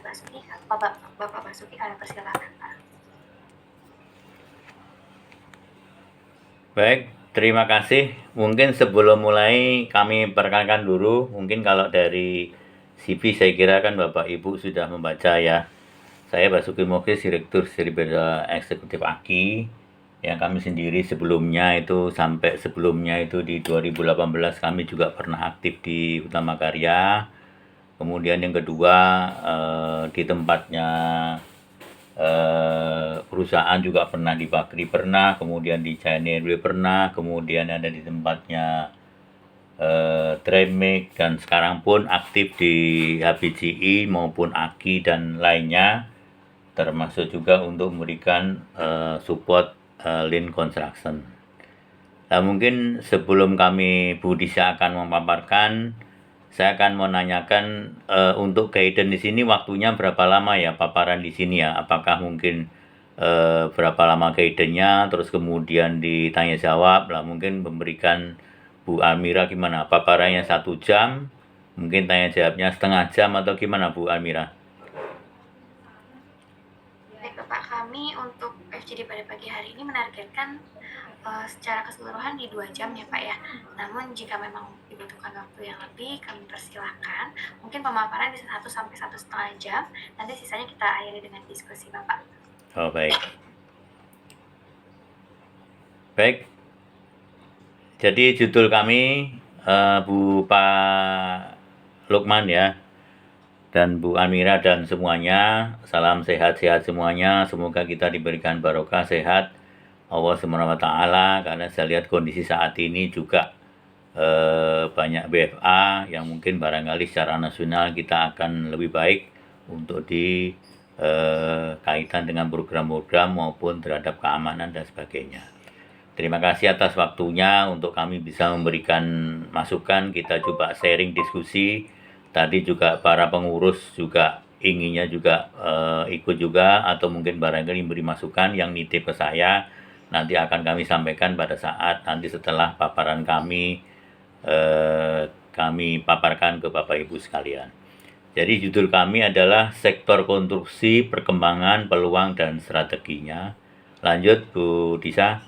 Basuki, Bapak Basuki, kami persilakan, Pak. Baik, terima kasih. Mungkin sebelum mulai kami perkenalkan dulu, mungkin kalau dari CV saya kira kan Bapak Ibu sudah membaca ya. Saya Basuki Muklis, Direktur Beda Eksekutif AKI. Yang kami sendiri sebelumnya itu sampai sebelumnya itu di 2018 kami juga pernah aktif di Utama Karya. Kemudian yang kedua di tempatnya perusahaan juga pernah di Bakri pernah, kemudian di China pernah, kemudian ada di tempatnya Tremik dan sekarang pun aktif di HBCI maupun AKI dan lainnya, termasuk juga untuk memberikan support lean construction. Nah, mungkin sebelum kami Bu Disha akan memaparkan, saya akan menanyakan untuk guidance di sini waktunya berapa lama ya paparan di sini ya? Apakah mungkin berapa lama guidance-nya, terus kemudian ditanya jawab lah, mungkin memberikan Bu Almira gimana? Paparannya 1 jam, mungkin tanya jawabnya setengah jam atau gimana Bu Almira? Baik Bapak, kami untuk FGD pada pagi hari ini menargetkan secara keseluruhan di 2 jam ya Pak ya. Namun jika memang dibutuhkan waktu yang lebih, kami persilahkan. Mungkin pemaparan bisa 1 sampai 1,5 jam, nanti sisanya kita akhiri dengan diskusi Bapak. Oh baik. Baik. Jadi judul kami Bu Pak Lukman ya, dan Bu Amira dan semuanya, salam sehat-sehat semuanya. Semoga kita diberikan barokah sehat Allah SWT, karena saya lihat kondisi saat ini juga banyak BFA yang mungkin barangkali secara nasional kita akan lebih baik untuk di kaitan dengan program-program maupun terhadap keamanan dan sebagainya. Terima kasih atas waktunya untuk kami bisa memberikan masukan. Kita coba sharing diskusi. Tadi juga para pengurus juga inginnya juga ikut juga, atau mungkin barangkali memberi masukan yang nitip ke saya. Nanti akan kami sampaikan pada saat nanti setelah paparan kami paparkan ke Bapak Ibu sekalian. Jadi judul kami adalah Sektor Konstruksi, Perkembangan, Peluang, dan Strateginya. Lanjut Bu Disha.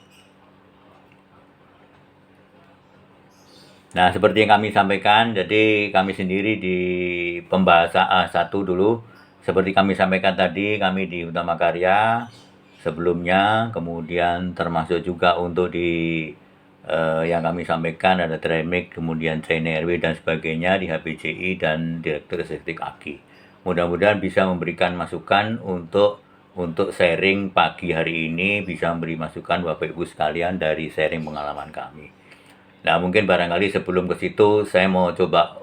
Nah, seperti yang kami sampaikan, jadi kami sendiri di pembahasan satu dulu. Seperti kami sampaikan tadi, kami di Utama Karya sebelumnya, kemudian termasuk juga untuk di yang kami sampaikan ada Tremik, kemudian CNRW dan sebagainya di HBCI dan Direktur Eksekutif AKI. Mudah-mudahan bisa memberikan masukan untuk sharing pagi hari ini, bisa memberi masukan Bapak Ibu sekalian dari sharing pengalaman kami. Nah, mungkin barangkali sebelum ke situ, saya mau coba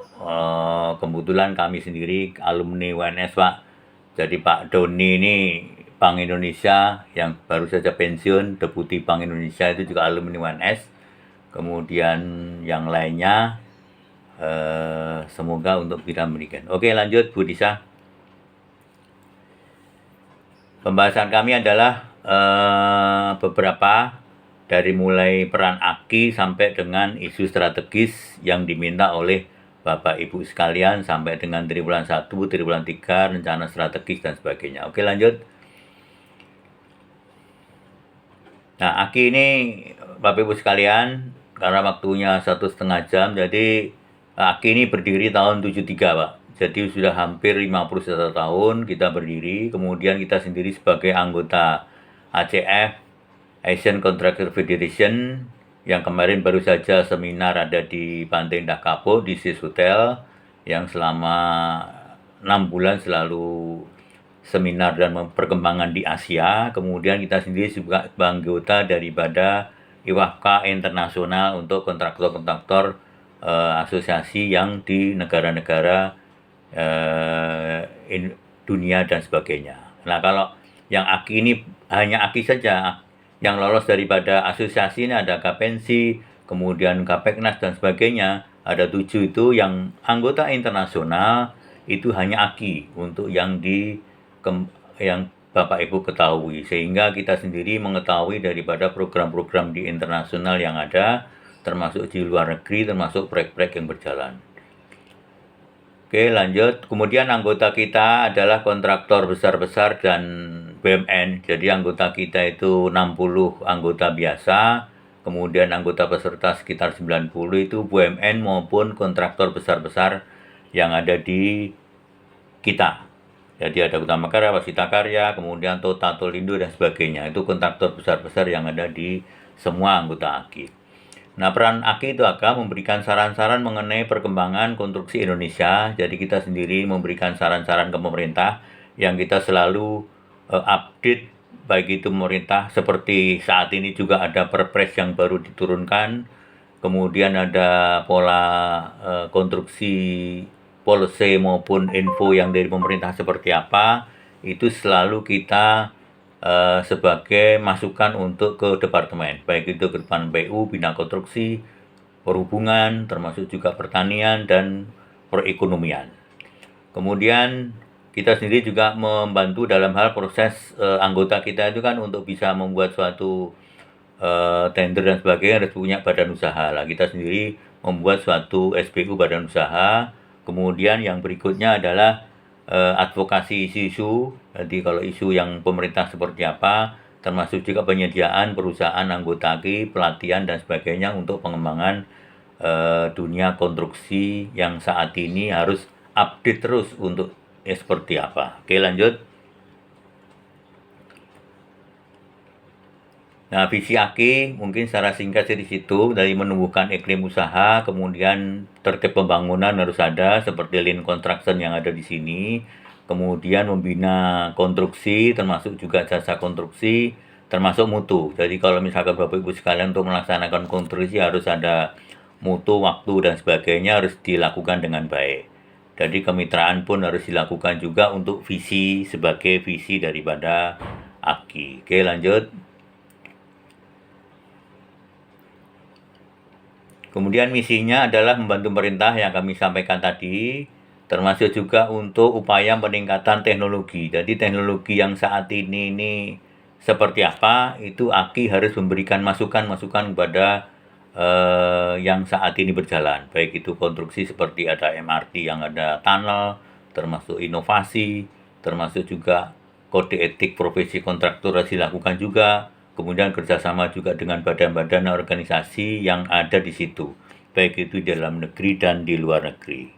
kebetulan kami sendiri alumni UNS, Pak. Jadi Pak Doni ini Bank Indonesia yang baru saja pensiun, Deputi Bank Indonesia itu juga alumni UNS. Kemudian yang lainnya, semoga untuk kita memberikan. Oke, lanjut Bu Disha. Pembahasan kami adalah beberapa dari mulai peran AKI sampai dengan isu strategis yang diminta oleh Bapak Ibu sekalian sampai dengan triwulan 1, triwulan 3, rencana strategis dan sebagainya. Oke, lanjut. Nah, AKI ini Bapak Ibu sekalian, karena waktunya 1,5 jam, jadi AKI ini berdiri tahun 73, Pak. Jadi sudah hampir 51 tahun kita berdiri, kemudian kita sendiri sebagai anggota ACF, Asian Contractor Federation, yang kemarin baru saja seminar ada di Pantai Indah Kapuk di Sis Hotel, yang selama 6 bulan selalu seminar dan perkembangan di Asia. Kemudian kita sendiri juga anggota daripada IWAFKA Internasional untuk kontraktor-kontraktor asosiasi yang di negara-negara dunia dan sebagainya. Nah, kalau yang AKI ini hanya AKI saja, yang lolos daripada asosiasi ini ada Kapensi, kemudian Kapeknas dan sebagainya, ada 7 itu yang anggota internasional, itu hanya AKI untuk yang Bapak Ibu ketahui, sehingga kita sendiri mengetahui daripada program-program di internasional yang ada, termasuk di luar negeri, termasuk proyek-proyek yang berjalan. Oke, lanjut. Kemudian anggota kita adalah kontraktor besar-besar dan BUMN. Jadi anggota kita itu 60 anggota biasa, kemudian anggota peserta sekitar 90 itu BUMN maupun kontraktor besar-besar yang ada di kita. Jadi ada Utama Karya, Wasita Karya, kemudian Tota Tolindo dan sebagainya. Itu kontraktor besar-besar yang ada di semua anggota AKI. Nah, peran AKI itu akan memberikan saran-saran mengenai perkembangan konstruksi Indonesia. Jadi kita sendiri memberikan saran-saran ke pemerintah yang kita selalu update, baik itu pemerintah seperti saat ini juga ada Perpres yang baru diturunkan. Kemudian ada pola konstruksi policy maupun info yang dari pemerintah seperti apa. Itu selalu kita sebagai masukan untuk ke departemen, baik itu ke depan PU, Bina Konstruksi, Perhubungan, termasuk juga pertanian dan perekonomian. Kemudian kita sendiri juga membantu dalam hal proses anggota kita itu kan untuk bisa membuat suatu tender dan sebagainya harus punya badan usaha. Lah kita sendiri membuat suatu SPU badan usaha. Kemudian yang berikutnya adalah advokasi isu-isu. Jadi kalau isu yang pemerintah seperti apa, termasuk juga penyediaan perusahaan anggota AKI, pelatihan dan sebagainya untuk pengembangan dunia konstruksi yang saat ini harus update terus untuk seperti apa. Oke, lanjut. Nah, visi AKI mungkin secara singkat di situ, dari menumbuhkan iklim usaha, kemudian tertib pembangunan harus ada seperti lean construction yang ada di sini, kemudian membina konstruksi termasuk juga jasa konstruksi, termasuk mutu. Jadi kalau misalkan Bapak Ibu sekalian untuk melaksanakan konstruksi harus ada mutu, waktu dan sebagainya harus dilakukan dengan baik. Jadi kemitraan pun harus dilakukan juga untuk visi sebagai visi daripada AKI. Oke, lanjut. Kemudian misinya adalah membantu pemerintah yang kami sampaikan tadi, termasuk juga untuk upaya peningkatan teknologi. Jadi teknologi yang saat ini seperti apa, itu AKI harus memberikan masukan-masukan kepada yang saat ini berjalan. Baik itu konstruksi seperti ada MRT yang ada tunnel, termasuk inovasi, termasuk juga kode etik profesi kontraktor harus dilakukan juga. Kemudian kerjasama juga dengan badan-badan organisasi yang ada di situ, baik itu di dalam negeri dan di luar negeri.